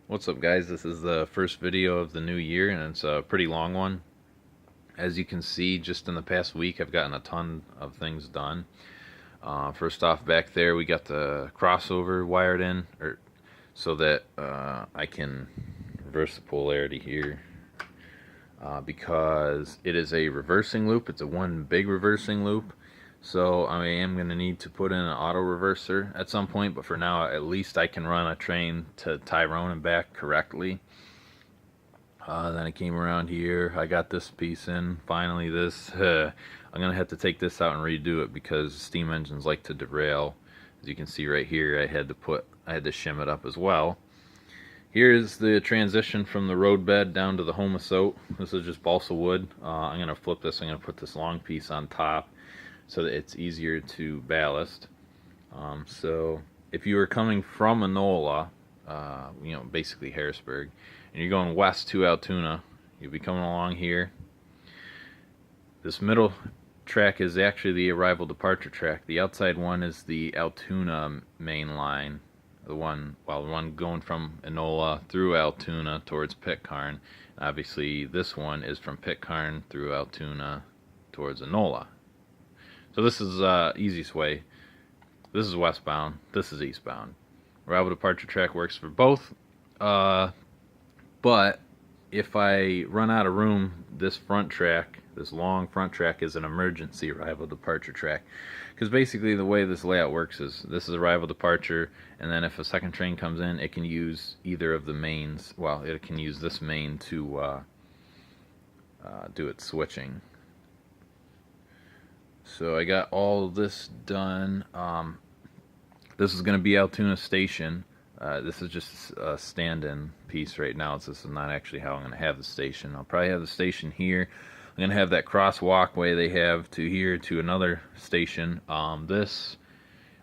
What's up, guys? This is the first video of the new year, and it's a pretty long one. As you can see, just in the past week, I've gotten a ton of things done. First off, back there, we got the crossover wired in, so that I can reverse the polarity here, because it is a reversing loop. It's a one big reversing loop. So I am going to need to put in an auto reverser at some point, but for now, at least I can run a train to Tyrone and back correctly. Then I came around here. I got this piece in. Finally, this. I'm going to have to take this out and redo it because steam engines like to derail. As you can see right here, I had to shim it up as well. Here's the transition from the roadbed down to the homosote. This is just balsa wood. I'm going to flip this. I'm going to put this long piece on top so that it's easier to ballast. So if you were coming from Enola, basically Harrisburg, and you're going west to Altoona, you'll be coming along here. This middle track is actually the arrival departure track. The outside one is the Altoona main line, the one going from Enola through Altoona towards Pitcairn. Obviously, this one is from Pitcairn through Altoona towards Enola. So this is easiest way. This is westbound. This is eastbound. Arrival departure track works for both. But if I run out of room, this front track, this long front track, is an emergency arrival departure track. Because basically the way this layout works is this is arrival departure, and then if a second train comes in, it can use either of the mains. Well, it can use this main to do its switching. So I got all of this done. This is going to be Altoona Station. This is just a stand-in piece right now. This is not actually how I'm going to have the station. I'll probably have the station here. I'm going to have that cross walkway they have to here to another station. This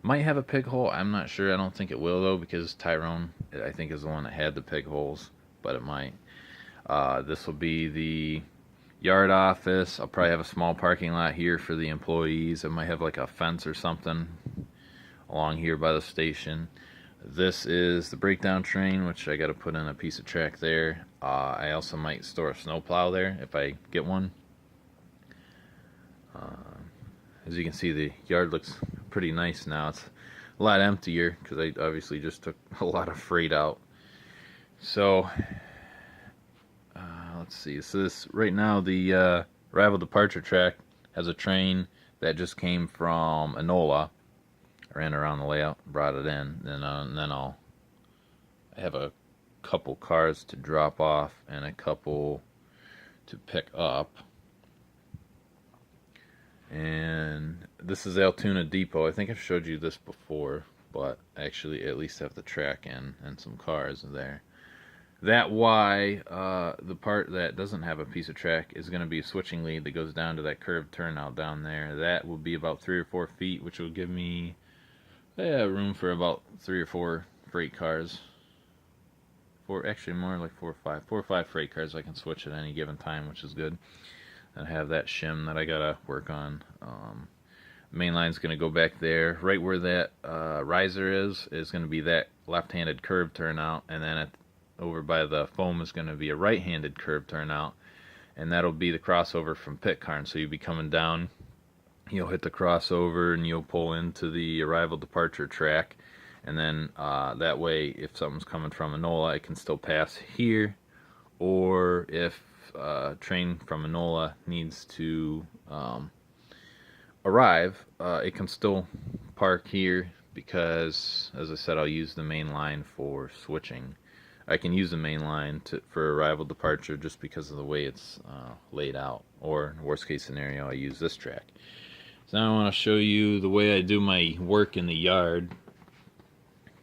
might have a pig hole. I'm not sure. I don't think it will, though, because Tyrone, I think, is the one that had the pig holes, but it might. This will be the yard office. I'll probably have a small parking lot here for the employees. I might have like a fence or something along here by the station. This is the breakdown train, which I got to put in a piece of track there. I also might store a snowplow there if I get one. As you can see, the yard looks pretty nice now. It's a lot emptier because I obviously just took a lot of freight out. So let's see. So this right now, the arrival departure track has a train that just came from Enola. I ran around the layout, brought it in, and then I have a couple cars to drop off and a couple to pick up. And this is Altoona Depot. I think I've showed you this before, but actually at least have the track in and some cars there. That Y, the part that doesn't have a piece of track, is going to be a switching lead that goes down to that curved turnout down there. That will be about 3 or 4 feet, which will give me room for about 3 or 4 freight cars. Actually more like 4 or 5 freight cars I can switch at any given time, which is good. And I have that shim that I gotta work on. Main line's gonna go back there. Right where that riser is gonna be that left-handed curve turnout, and then over by the foam is gonna be a right-handed curve turnout, and that'll be the crossover from Pitcairn. So you'll be coming down, you'll hit the crossover, and you'll pull into the arrival departure track, and then that way, if something's coming from Enola, it can still pass here, or if a train from Enola needs to arrive, it can still park here, because, as I said, I'll use the main line for switching. I can use the main line for arrival departure just because of the way it's laid out, or worst case scenario, I use this track. So now I want to show you the way I do my work in the yard.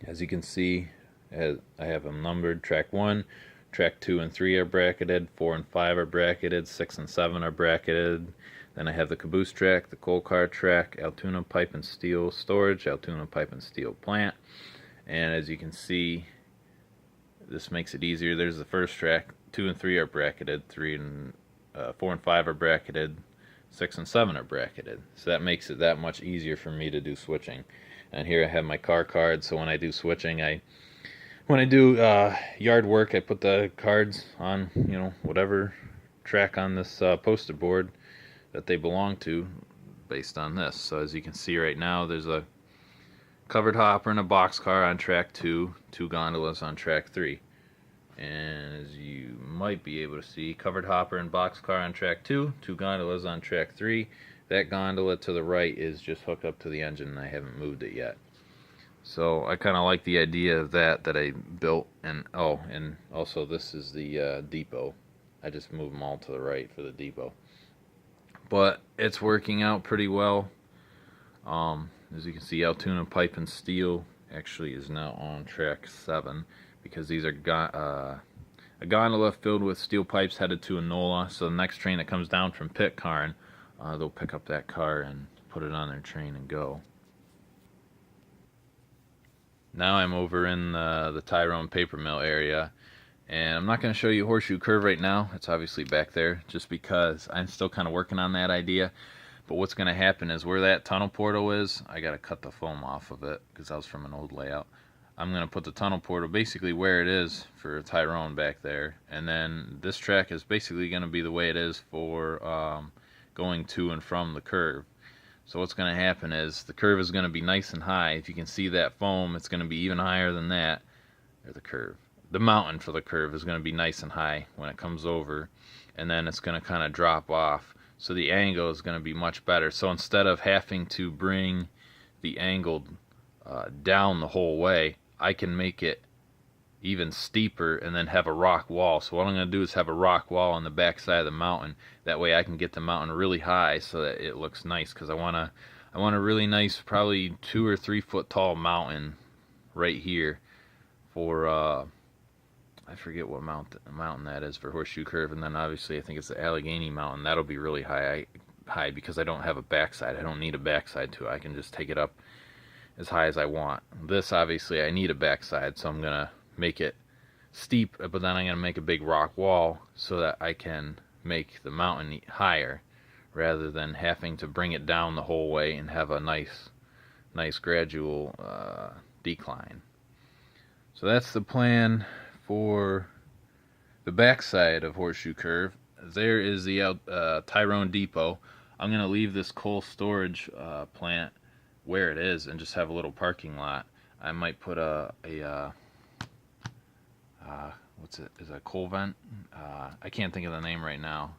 As you can see, I have them numbered. Track 1, track 2 and 3 are bracketed, 4 and 5 are bracketed, 6 and 7 are bracketed. Then I have the caboose track, the coal car track, Altoona pipe and steel storage, Altoona pipe and steel plant. And as you can see, this makes it easier. There's the first track. 2 and 3 are bracketed, 4 and 5 are bracketed, 6 and 7 are bracketed. So that makes it that much easier for me to do switching. And here I have my car card, so when I do switching, I when I do yard work, I put the cards on, whatever track on this poster board that they belong to based on this. So as you can see right now, there's a covered hopper and a boxcar on track 2, 2 gondolas on track 3. And as you might be able to see, covered hopper and boxcar on track 2, 2 gondolas on track 3. That gondola to the right is just hooked up to the engine and I haven't moved it yet. So I kind of like the idea of that I built. And and also this is the depot. I just moved them all to the right for the depot. But it's working out pretty well. As you can see, Altoona Pipe and Steel actually is now on track 7 because these are a gondola filled with steel pipes headed to Enola. So the next train that comes down from Pitcairn, they'll pick up that car and put it on their train and go. Now I'm over in the Tyrone paper mill area, and I'm not going to show you Horseshoe Curve right now. It's obviously back there just because I'm still kind of working on that idea. But what's going to happen is where that tunnel portal is, I got to cut the foam off of it because that was from an old layout. I'm going to put the tunnel portal basically where it is for Tyrone back there. And then this track is basically going to be the way it is for going to and from the curve. So what's going to happen is the curve is going to be nice and high. If you can see that foam, it's going to be even higher than that. Or the curve. The mountain for the curve is going to be nice and high when it comes over. And then it's going to kind of drop off. So the angle is going to be much better. So instead of having to bring the angle down the whole way, I can make it even steeper and then have a rock wall. So what I'm going to do is have a rock wall on the back side of the mountain. That way I can get the mountain really high so that it looks nice, because I want a really nice, probably 2 or 3 foot tall mountain right here for I forget what mountain that is for Horseshoe Curve. And then obviously I think it's the Allegheny Mountain. That'll be really high because I don't have a backside. I don't need a backside to it. I can just take it up as high as I want. This obviously I need a backside, so I'm gonna make it steep, but then I'm gonna make a big rock wall so that I can make the mountain higher rather than having to bring it down the whole way and have a nice gradual decline. So that's the plan for the backside of Horseshoe Curve. There is the Tyrone Depot. I'm going to leave this coal storage plant where it is and just have a little parking lot. I might put what's it? Is it a coal vent? I can't think of the name right now.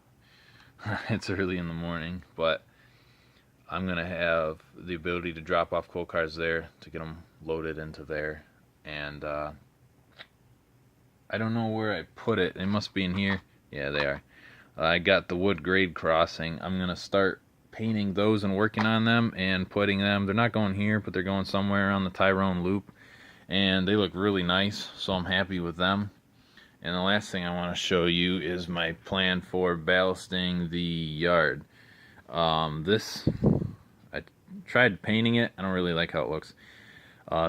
It's early in the morning, but I'm going to have the ability to drop off coal cars there to get them loaded into there. And I don't know where I put it. It must be in here. Yeah, they are. I got the wood grade crossing. I'm going to start painting those and working on them and putting them. They're not going here, but they're going somewhere on the Tyrone loop. And they look really nice, so I'm happy with them. And the last thing I want to show you is my plan for ballasting the yard. This, I tried painting it. I don't really like how it looks.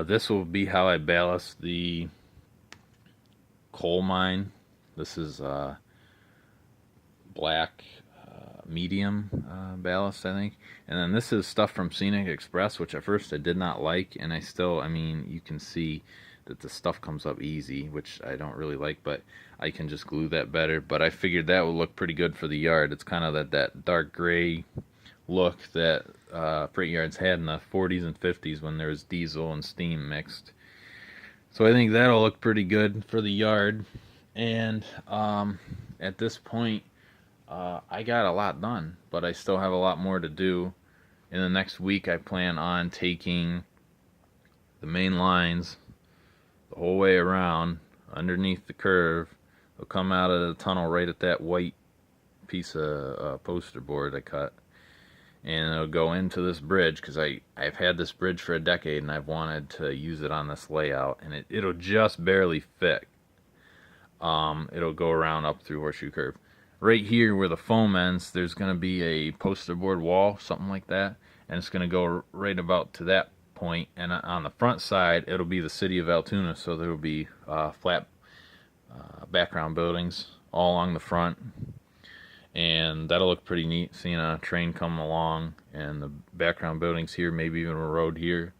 This will be how I ballast the coal mine. This is black medium ballast, I think. And then this is stuff from Scenic Express, which at first I did not like, and I mean, you can see that the stuff comes up easy, which I don't really like, but I can just glue that better. But I figured that would look pretty good for the yard. It's kind of that dark gray look that freight yards had in the 40s and 50s when there was diesel and steam mixed. So I think that'll look pretty good for the yard. And at this point, I got a lot done, but I still have a lot more to do. In the next week, I plan on taking the main lines the whole way around underneath the curve. They'll come out of the tunnel right at that white piece of poster board I cut, and it'll go into this bridge, because I've had this bridge for a decade and I've wanted to use it on this layout, and it'll just barely fit. It'll go around up through Horseshoe Curve. Right here where the foam ends, there's going to be a poster board wall, something like that, and it's going to go right about to that point. And on the front side, it'll be the city of Altoona, so there will be flat background buildings all along the front, and that'll look pretty neat, seeing a train come along and the background buildings here, maybe even a road here.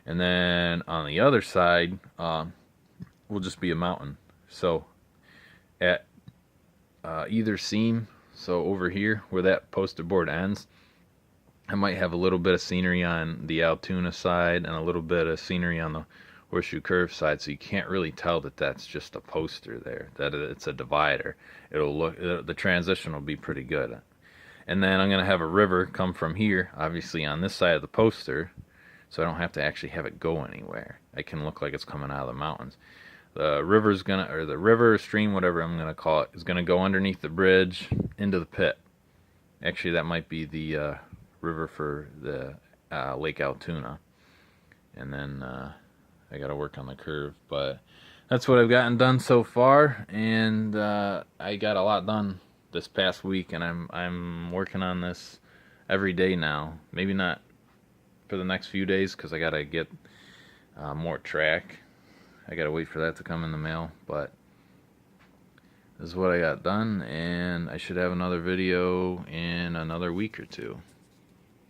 And then on the other side, will just be a mountain. So at either seam, so over here where that poster board ends, I might have a little bit of scenery on the Altoona side and a little bit of scenery on the Horseshoe Curve side, so you can't really tell that that's just a poster there, that it's a divider. It'll look, the transition will be pretty good. And then I'm going to have a river come from here, obviously on this side of the poster, so I don't have to actually have it go anywhere. It can look like it's coming out of the mountains. The river's gonna, or the river or stream, whatever I'm gonna call it, is gonna go underneath the bridge into the pit. Actually, that might be the river for the Lake Altoona. And then I gotta work on the curve, but that's what I've gotten done so far. And I got a lot done this past week, and I'm working on this every day now. Maybe not for the next few days because I gotta get more track. I gotta wait for that to come in the mail, but this is what I got done, and I should have another video in another week or two.